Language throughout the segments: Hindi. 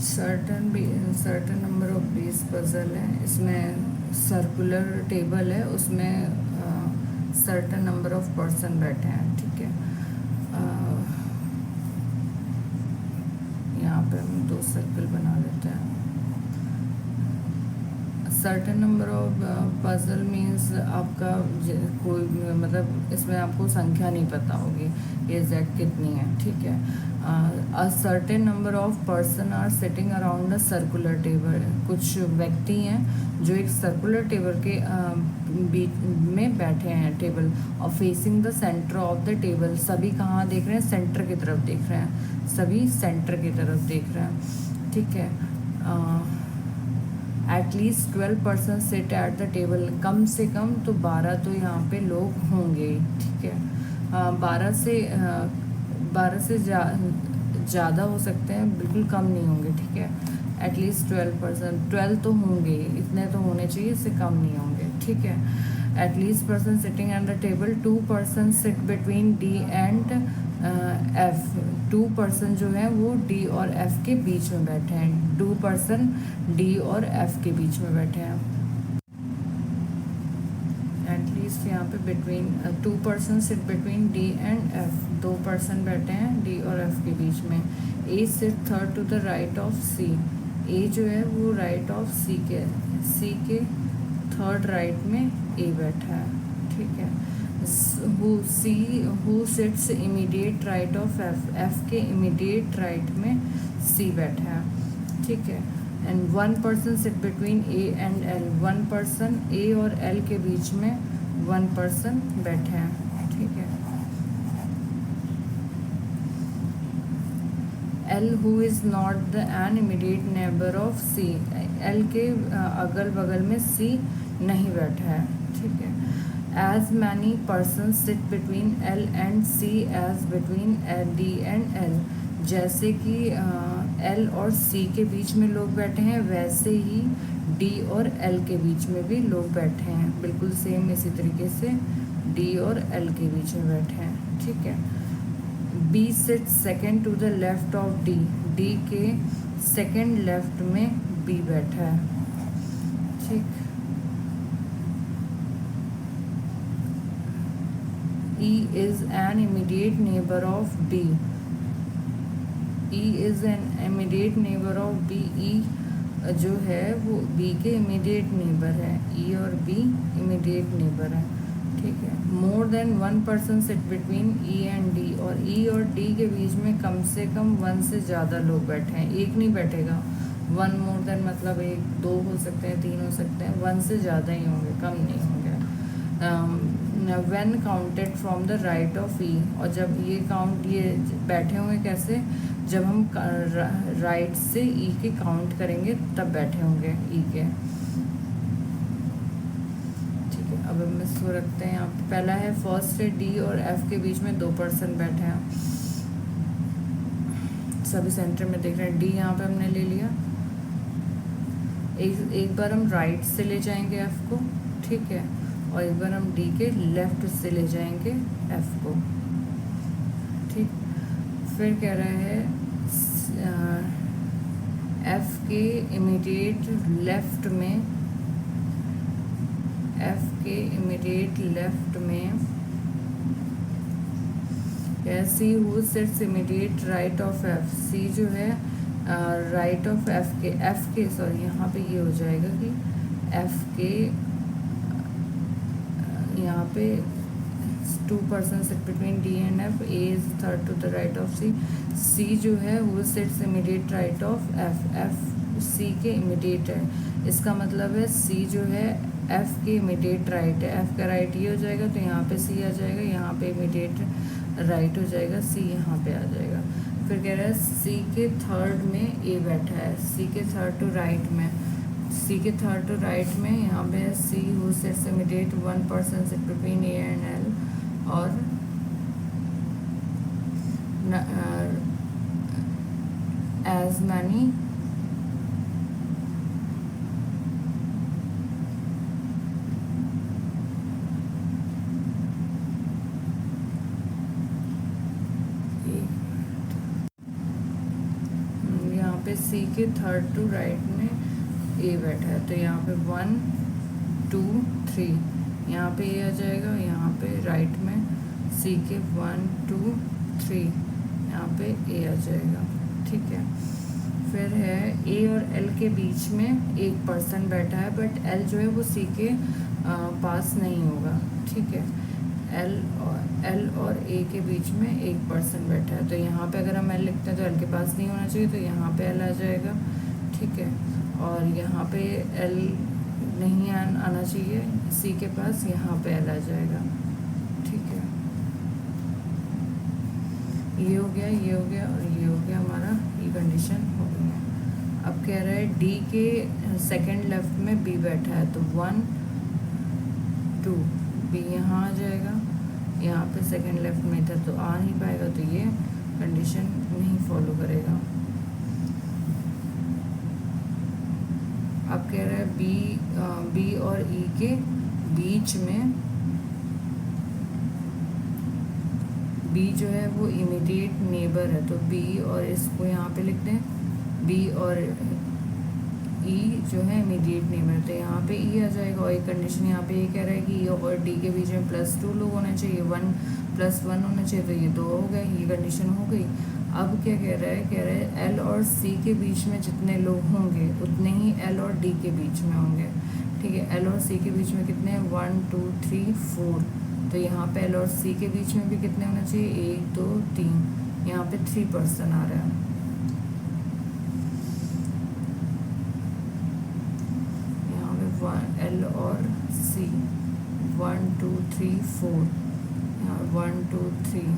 Certain number of base puzzle है, इसमें सर्कुलर टेबल है, उसमें सर्टन नंबर ऑफ पर्सन बैठे हैं, ठीक है। यहाँ पे हम 2 सर्कल बना लेते हैं। Certain number of puzzle means आपका कोई मतलब इसमें आपको संख्या नहीं पता होगी ये एग्जैक्ट कितनी है, ठीक है। A certain number of person are sitting around a circular table, कुछ व्यक्ति हैं जो एक सर्कुलर टेबल के बीच में बैठे हैं टेबल, और facing the centre of the table, सभी कहाँ देख रहे हैं, सेंटर की तरफ देख रहे हैं, सभी सेंटर की तरफ देख रहे हैं, ठीक है। At least 12 person sit at the table, कम से कम तो 12 तो यहाँ पे लोग होंगे, ठीक है। 12 से ज़्यादा हो सकते हैं, बिल्कुल कम नहीं होंगे, ठीक है। एटलीस्ट 12 पर्सन, 12 तो होंगे, इतने तो होने चाहिए, इससे कम नहीं होंगे, ठीक है। At least person sitting at the table, 2 person sit between D and F, 2 person जो है वो डी और एफ के बीच में बैठे हैं, 2 पर्सन डी और एफ के बीच में बैठे हैं। एटलीस्ट यहाँ पे between 2 person sit between D and F, 2 person बैठे हैं डी और एफ के बीच में। A sit third to the right of C, A जो है वो राइट ऑफ सी के थर्ड राइट में ए बैठा है, ठीक है। Who sits immediate right of F, F के इमीडिएट राइट में सी बैठा है, ठीक है। And 1 person sit between A and L, 1 person A और एल के बीच में 1 पर्सन बैठे हैं, ठीक है। L who is not the an immediate neighbour of C, L के अगल बगल में सी नहीं बैठा है, ठीक है। As many person sit between L and C as between D and L, जैसे कि एल और सी के बीच में लोग बैठे हैं, वैसे ही डी और एल के बीच में भी लोग बैठे हैं, बिल्कुल सेम इसी तरीके से डी और एल के बीच में बैठे हैं, ठीक है। B sit second to the left of D, D के सेकेंड लेफ्ट में बी बैठा है, ठीक। E is an immediate neighbor of B, E is an immediate neighbor of B, E जो है वो B के immediate neighbor है, E और B immediate neighbor है, ठीक है। More than 1 person sit between E and D, और E और D के बीच में कम से कम 1 से ज़्यादा लोग बैठे हैं, एक नहीं बैठेगा, 1 more than मतलब 1 2 हो सकते हैं, 3 हो सकते हैं, 1 से ज़्यादा ही होंगे, कम नहीं होंगे। when counted from the right of E, और जब ये बैठे होंगे कैसे, जब हम राइट से E के काउंट करेंगे तब बैठे होंगे E के, ठीक है। अब हम इसको रखते हैं यहाँ पे, पहला है फर्स्ट से D और F के बीच में 2 पर्सन बैठे हैं, सभी सेंटर में देख रहे हैं, D यहाँ पे हमने ले लिया, एक बार हम राइट से ले जाएंगे F को, ठीक है, और एक बार हम डी के लेफ्ट से ले जाएंगे एफ को, ठीक। फिर कह रहा है एफ के इमीडिएट लेफ्ट में, एफ के इमीडिएट लेफ्ट में C who sits immediate right of F, C जो है राइट ऑफ एफ के सॉरी यहाँ पे ये हो जाएगा कि एफ के यहाँ पे 2 person sit between D and F, A is third to the right of C, C जो है वो sits immediate right of F, F C के इमीडिएट है, इसका मतलब है सी जो है एफ के इमीडिएट राइट है, एफ का राइट ये हो जाएगा तो यहाँ पे सी आ जाएगा, यहाँ पे इमीडिएट राइट हो जाएगा, सी यहाँ पे आ जाएगा। फिर कह रहा है सी के थर्ड में ए बैठा है, सी के थर्ड टू राइट में, सी के थर्ड टू राइट में यहाँ पे सी who sits immediate 1 person sit between A and L, और एज मैनी सी के थर्ड टू राइट में ए बैठा है, तो यहाँ पे 1 2 3 यहाँ पे ए आ जाएगा, यहाँ पे राइट में सी के 1 2 3 यहाँ पे ए आ जाएगा। ठीक है, फिर है ए और एल के बीच में एक पर्सन बैठा है, बट एल जो है वो सी के पास नहीं होगा। ठीक है, एल और ए के बीच में एक पर्सन बैठा है, तो यहाँ पे अगर हम एल लिखते हैं तो एल के पास नहीं होना चाहिए, तो यहाँ पे एल आ जाएगा। ठीक है, और यहाँ पे एल नहीं आना चाहिए सी के पास, यहाँ पे एल आ जाएगा। ठीक है, ये हो गया, ये हो गया और ये हो गया, हमारा ये कंडीशन हो गई है। अब कह रहा है डी के सेकंड लेफ्ट में बी बैठा है, तो 1 2 बी यहाँ आ जाएगा, यहाँ पे सेकंड लेफ्ट में था तो आ नहीं पाएगा, तो ये कंडीशन नहीं फॉलो करेगा। अब कह रहा है बी और ई के बीच में बी जो है वो इमीडिएट नेबर है, तो बी और इसको यहाँ पे लिखते हैं, बी और ई जो है इमीडिएट नेबर, तो यहाँ पे ई आ जाएगा। और एक कंडीशन यहाँ पे ये कह रहा है कि ई और डी के बीच में +2 लोग होने चाहिए, 1 + 1 होना चाहिए, तो ये 2 हो गए, ये कंडीशन हो गई। अब क्या कह रहा है, कह रहा है एल और सी के बीच में जितने लोग होंगे उतने ही एल और डी के बीच में होंगे। ठीक है, एल और सी के बीच में कितने हैं, 1 2 3 4, तो यहाँ पे एल और सी के बीच में भी कितने होना चाहिए, 1 2 3, यहाँ पे 3 पर्सन आ रहा है। यहाँ पे एल और सी 1 2 3 4, यहाँ 1 2 3,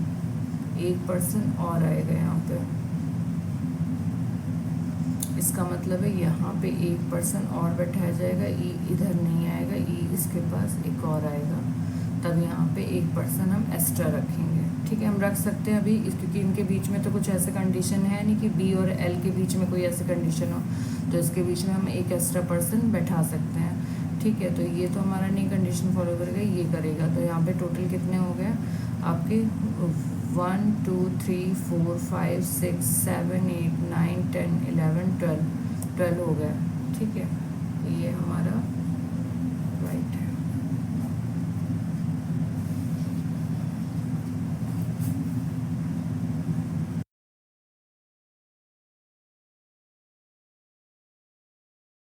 एक पर्सन और आएगा यहाँ पे। इसका मतलब है यहाँ पे एक पर्सन और बैठाया जाएगा, ई इधर नहीं आएगा, ई इसके पास एक और आएगा, तब यहाँ पे एक पर्सन हम एक्स्ट्रा रखेंगे। ठीक है, हम रख सकते हैं अभी क्योंकि इनके बीच में तो कुछ ऐसे कंडीशन है नहीं कि बी और एल के बीच में कोई ऐसी कंडीशन हो, तो इसके बीच में हम एक एक्स्ट्रा पर्सन बैठा सकते हैं। ठीक है, तो ये तो हमारा नहीं कंडीशन फॉलो करेगा, ये करेगा, तो यहाँ पे टोटल कितने हो गए आपके 1 2 3 4 5 6 7 8 9 10 11 12 हो गया।